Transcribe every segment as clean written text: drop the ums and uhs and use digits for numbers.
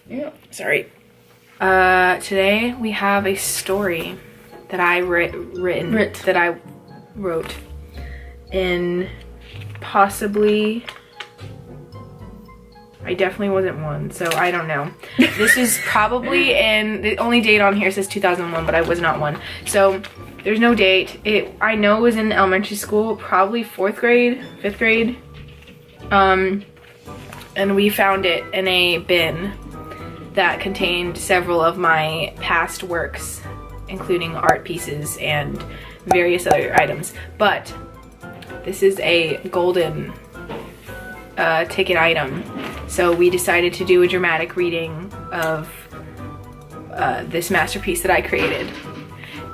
Yeah. Sorry. Today we have a story that I wrote in possibly, I definitely wasn't one, so I don't know. This is probably the only date on here says 2001, but I was not one. So there's no date. I know it was in elementary school, probably 4th grade, 5th grade. And we found it in a bin that contained several of my past works, including art pieces and various other items. But this is a golden ticket item. So we decided to do a dramatic reading of this masterpiece that I created.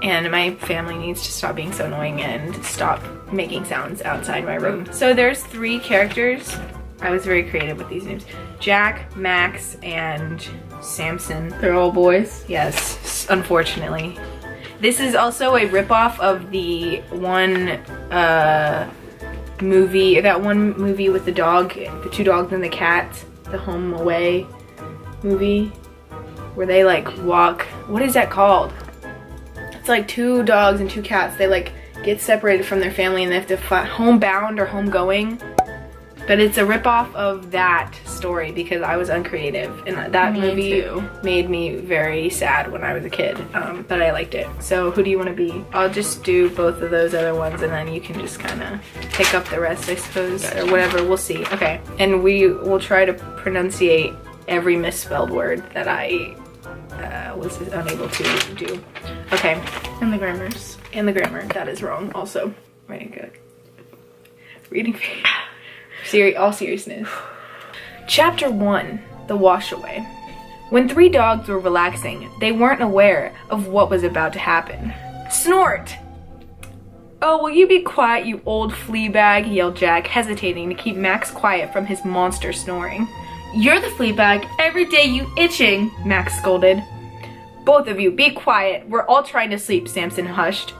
And my family needs to stop being so annoying and stop making sounds outside my room. So there's 3 characters. I was very creative with these names. Jack, Max, and Samson. They're all boys? Yes, unfortunately. This is also a ripoff of the one movie with the dog, the 2 dogs and the cat, the Home Away movie, where they like walk. What is that called? It's like 2 dogs and 2 cats. They like get separated from their family and they have to find homebound or homegoing. But it's a ripoff of that story because I was uncreative, and that movie made me very sad when I was a kid, but I liked it. So who do you want to be? I'll just do both of those other ones, and then you can just kind of pick up the rest, I suppose, or whatever. We'll see. Okay, and we will try to pronunciate every misspelled word that I was unable to do. Okay. And the grammars. And the grammar. That is wrong also. Right, good. Reading. All seriousness. Chapter 1, The Washaway. When 3 dogs were relaxing, they weren't aware of what was about to happen. Snort! Oh, will you be quiet, you old flea bag, yelled Jack, hesitating to keep Max quiet from his monster snoring. You're the flea bag. Every day you itching, Max scolded. Both of you, be quiet. We're all trying to sleep, Samson hushed.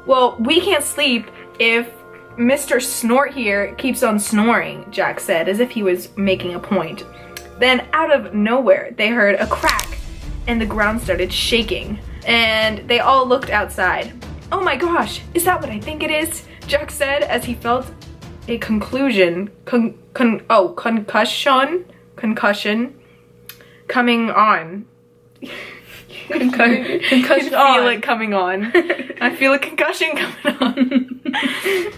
Well, we can't sleep if Mr. Snort here keeps on snoring, Jack said, as if he was making a point. Then, out of nowhere, they heard a crack, and the ground started shaking, and they all looked outside. Oh my gosh, is that what I think it is? Jack said as he felt a concussion coming on. Concussion feel it coming on. I feel a concussion coming on.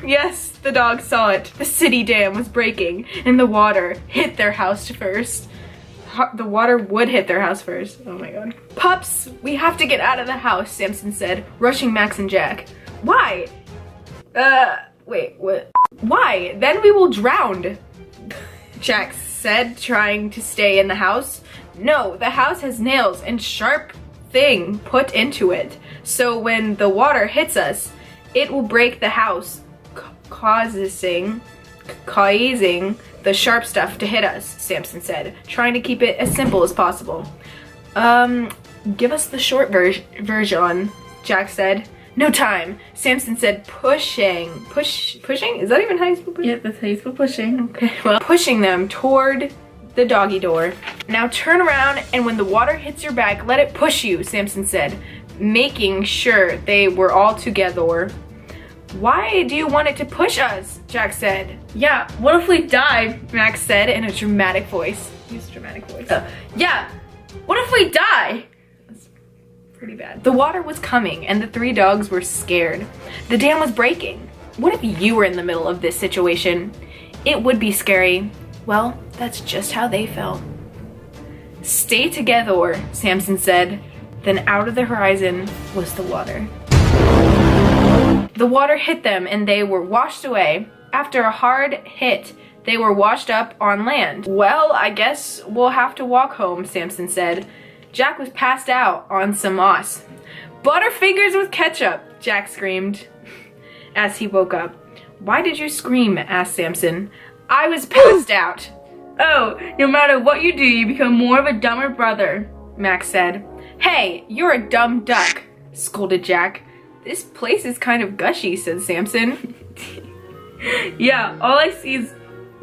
Yes, the dog saw it. The city dam was breaking, and the water hit their house first. The water would hit their house first. Oh my god. Pups, we have to get out of the house, Samson said, rushing Max and Jack. Why? Wait, what? Why? Then we will drown, Jack said, trying to stay in the house. No, the house has nails and sharp thing put into it, so when the water hits us, it will break the house, causing the sharp stuff to hit us, Samson said, trying to keep it as simple as possible. Give us the short version, Jack said. No time, Samson said, pushing? Is that even how you spell pushing? Yeah, that's how you spell pushing. Okay, well, pushing them toward the doggy door. Now turn around, and when the water hits your back, let it push you, Samson said, making sure they were all together. Why do you want it to push us? Jack said. Yeah, what if we die? Max said in a dramatic voice. Use a dramatic voice. Yeah, what if we die? That's pretty bad. The water was coming, and the 3 dogs were scared. The dam was breaking. What if you were in the middle of this situation? It would be scary. Well, that's just how they felt. Stay together, Samson said. Then out of the horizon was the water. The water hit them and they were washed away. After a hard hit, they were washed up on land. Well, I guess we'll have to walk home, Samson said. Jack was passed out on some moss. Butterfingers with ketchup, Jack screamed as he woke up. Why did you scream? Asked Samson. I was passed out. Oh, no matter what you do, you become more of a dumber brother, Max said. Hey, you're a dumb duck, scolded Jack. This place is kind of gushy, said Samson. Yeah, all I see is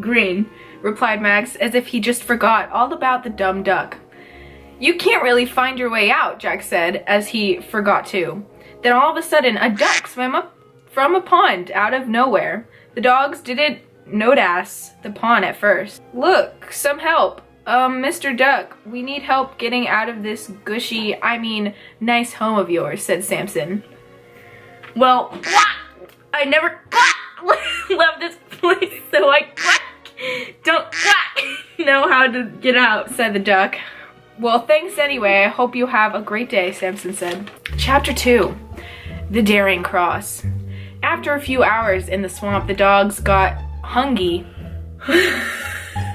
green, replied Max, as if he just forgot all about the dumb duck. You can't really find your way out, Jack said as he forgot to. Then all of a sudden, a duck swam up from a pond out of nowhere. The dogs didn't notice the pond at first. Look, some help. Mr. Duck, we need help getting out of this gushy, nice home of yours, said Samson. Well, I never left this place, so I don't know how to get out, said the duck. Well, thanks anyway. I hope you have a great day, Samson said. Chapter 2. The Daring Cross. After a few hours in the swamp, the dogs got hungry.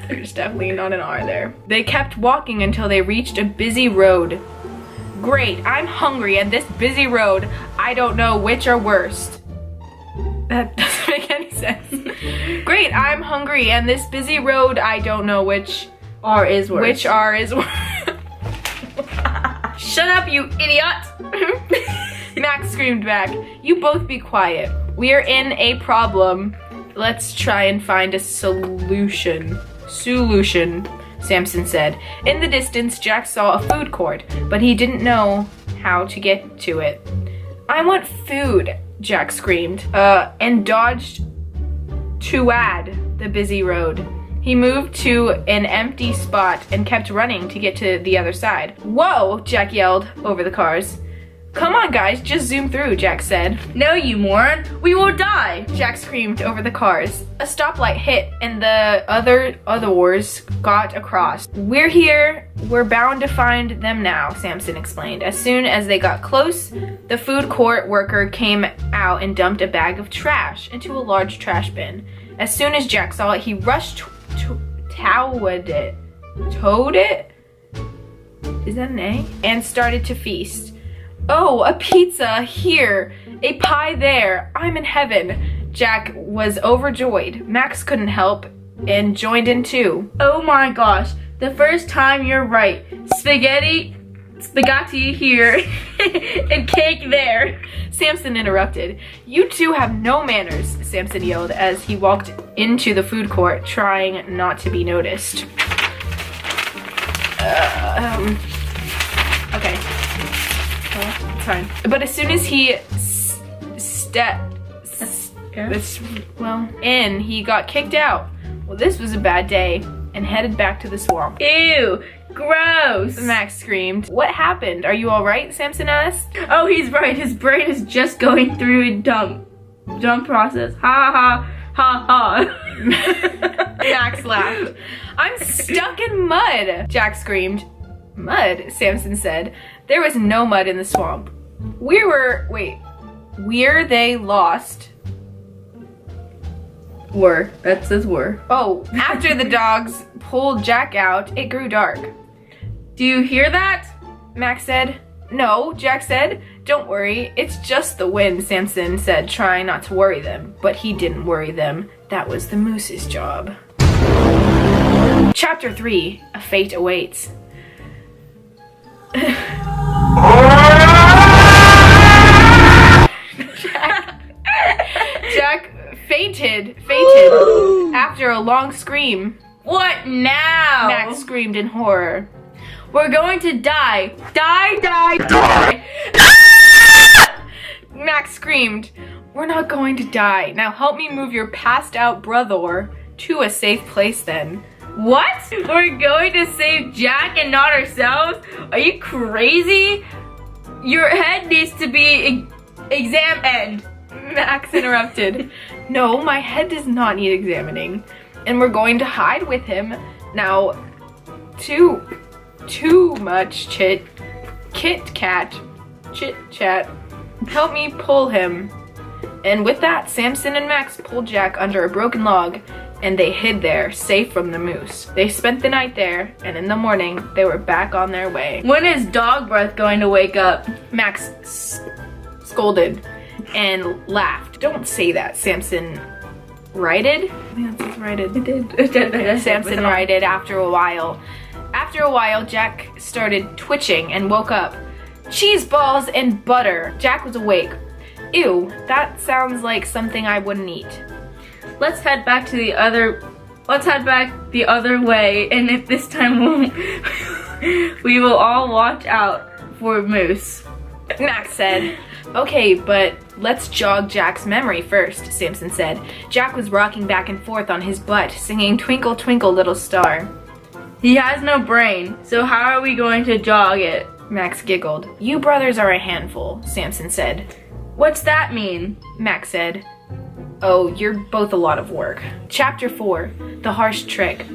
There's definitely not an R there. They kept walking until they reached a busy road. Great, I'm hungry and this busy road, I don't know which are worst. That doesn't make any sense. Great, I'm hungry and this busy road, I don't know which R is worse. Which R is worse. Shut up, you idiot! Max screamed back. You both be quiet. We are in a problem. Let's try and find a solution. Samson said. In the distance, Jack saw a food court, but he didn't know how to get to it. I want food, Jack screamed, and dodged toward the busy road. He moved to an empty spot and kept running to get to the other side. Whoa, Jack yelled over the cars. Come on, guys, just zoom through, Jack said. No, you moron, we will die, Jack screamed over the cars. A stoplight hit and the others got across. We're here, we're bound to find them now, Samson explained. As soon as they got close, the food court worker came out and dumped a bag of trash into a large trash bin. As soon as Jack saw it, he rushed towed it? Is that an A? And started to feast. Oh, a pizza here, a pie there, I'm in heaven. Jack was overjoyed. Max couldn't help and joined in too. Oh my gosh, the first time you're right. Spaghetti here, and cake there. Samson interrupted. You two have no manners, Samson yelled as he walked into the food court, trying not to be noticed. Okay. Well, it's fine. But as soon as he in, he got kicked out. Well, this was a bad day and headed back to the swamp. Ew, gross, Max screamed. What happened? Are you all right? Samson asked. Oh, he's right. His brain is just going through a dump process. Ha ha ha ha. Max laughed. I'm stuck in mud, Jack screamed. Mud, Samson said. There was no mud in the swamp. Were they lost? Were. That says were. Oh, after the dogs pulled Jack out, it grew dark. Do you hear that? Max said. No, Jack said. Don't worry, it's just the wind, Samson said, trying not to worry them. But he didn't worry them. That was the moose's job. Chapter 3, A Fate Awaits. Jack fainted after a long scream. What now? Max screamed in horror. We're going to die. Die. Max screamed. We're not going to die. Now help me move your passed out brother to a safe place then. What? We're going to save Jack and not ourselves? Are you crazy? Your head needs to be examined. Max interrupted. No, my head does not need examining. And we're going to hide with him. Now, too much chit chat. Help me pull him. And with that, Samson and Max pulled Jack under a broken log, and they hid there, safe from the moose. They spent the night there, and in the morning, they were back on their way. When is Dog Breath going to wake up? Max scolded and laughed. Don't say that, Samson righted? Yeah, it's righted. It did. Samson righted after a while. After a while, Jack started twitching and woke up. Cheese balls and butter. Jack was awake. Ew, that sounds like something I wouldn't eat. Let's head back the other way, and if this time We will all watch out for moose. Max said. Okay, but let's jog Jack's memory first, Samson said. Jack was rocking back and forth on his butt, singing Twinkle Twinkle Little Star. He has no brain, so how are we going to jog it? Max giggled. You brothers are a handful, Samson said. What's that mean? Max said. Oh, you're both a lot of work. Chapter 4, The Harsh Trick.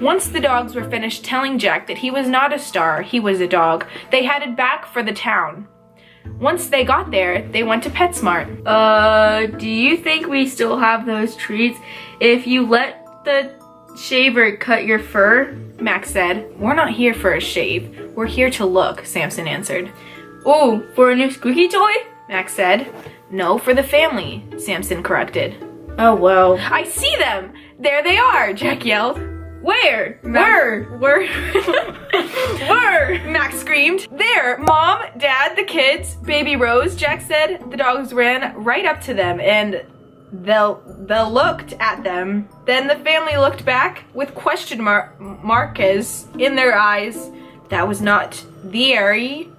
Once the dogs were finished telling Jack that he was not a star, he was a dog, they headed back for the town. Once they got there, they went to PetSmart. Do you think we still have those treats if you let the shaver cut your fur? Max said. We're not here for a shave. We're here to look, Samson answered. Oh, for a new squeaky toy? Max said. No, for the family, Samson corrected. Oh, well. I see them! There they are, Jack yelled. Where? Where? Max screamed. There, Mom, Dad, the kids, Baby Rose, Jack said. The dogs ran right up to them and they looked at them. Then the family looked back with question marks in their eyes. That was not the airy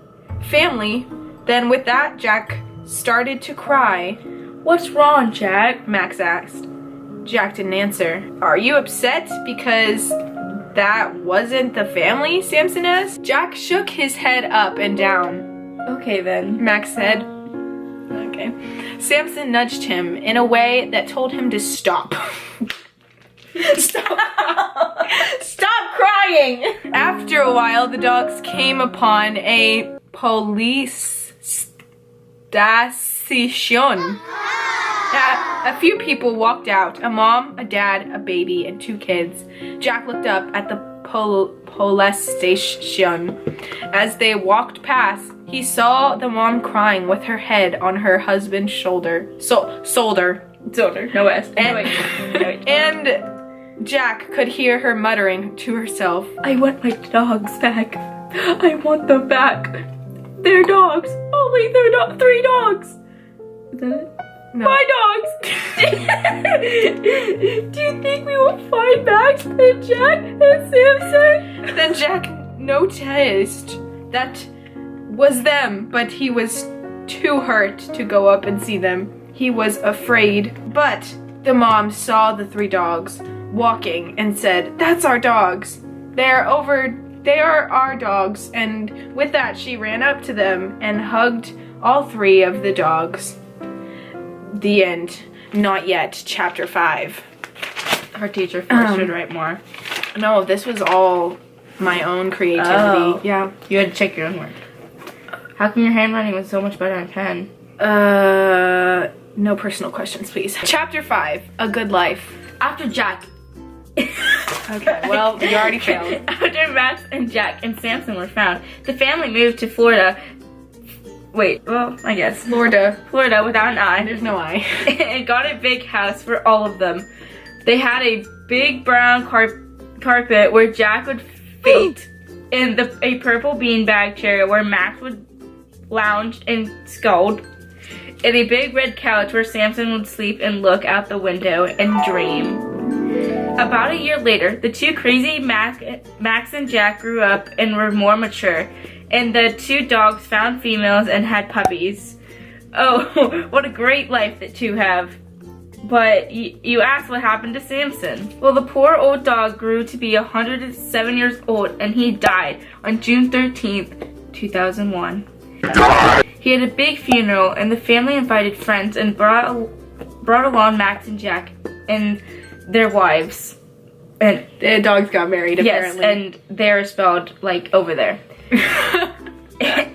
family. Then with that, Jack started to cry. What's wrong, Jack? Max asked. Jack didn't answer. Are you upset because that wasn't the family? Samson asked. Jack shook his head up and down. Okay then, Max said. Okay. Samson nudged him in a way that told him to stop. Stop crying! After a while, the dogs came upon a police station. A few people walked out, a mom, a dad, a baby, and 2 kids. Jack looked up at the police station. As they walked past, he saw the mom crying with her head on her husband's shoulder. Shoulder. No S. And Jack could hear her muttering to herself. I want my dogs back. I want them back. They're dogs. Only 3 dogs. Is that it? No. My dogs! Do you think we will find Max and Jack and Samson? Then Jack noticed that was them, but he was too hurt to go up and see them. He was afraid. But the mom saw the 3 dogs walking and said, "That's our dogs. They are our dogs." And with that, she ran up to them and hugged all 3 of the dogs. The end. Not yet. Chapter 5. Our teacher should write more. No, this was all my own creativity. Oh. Yeah. You had to check your own work. How come your handwriting was so much better on pen? No personal questions, please. Chapter 5. A Good Life. After Jack. Okay, well, you already failed. After Max and Jack and Samson were found, the family moved to Florida. Wait, well, I guess. Florida without an I. There's no I. And got a big house for all of them. They had a big brown carpet where Jack would faint, and a purple beanbag chair where Max would lounge and scold, and a big red couch where Samson would sleep and look out the window and dream. About a year later, the 2 crazy Max and Jack grew up and were more mature, and the 2 dogs found females and had puppies. Oh, what a great life that 2 have. But you asked what happened to Samson. Well, the poor old dog grew to be 107 years old, and he died on June 13th, 2001. He had a big funeral, and the family invited friends and brought along Max and Jack and their wives. And the dogs got married, apparently. Yes, and they're spelled, like, over there.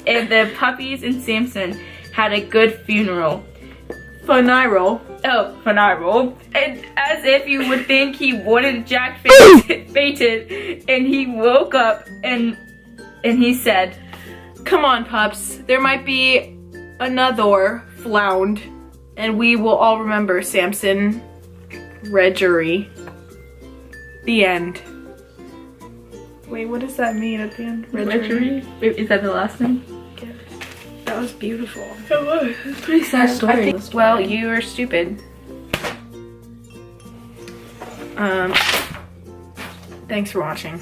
And the puppies and Samson had a good funeral. Funeral. Oh, funeral. And as if you would think he wouldn't, Jack fainted, and he woke up and he said, "Come on, pups. There might be another flound, and we will all remember Samson Reggery." The end. Wait, what does that mean at the end? Reggery? Is that the last name? Yeah. That was beautiful. It was. It's a pretty sad story. Well, you are stupid. Thanks for watching.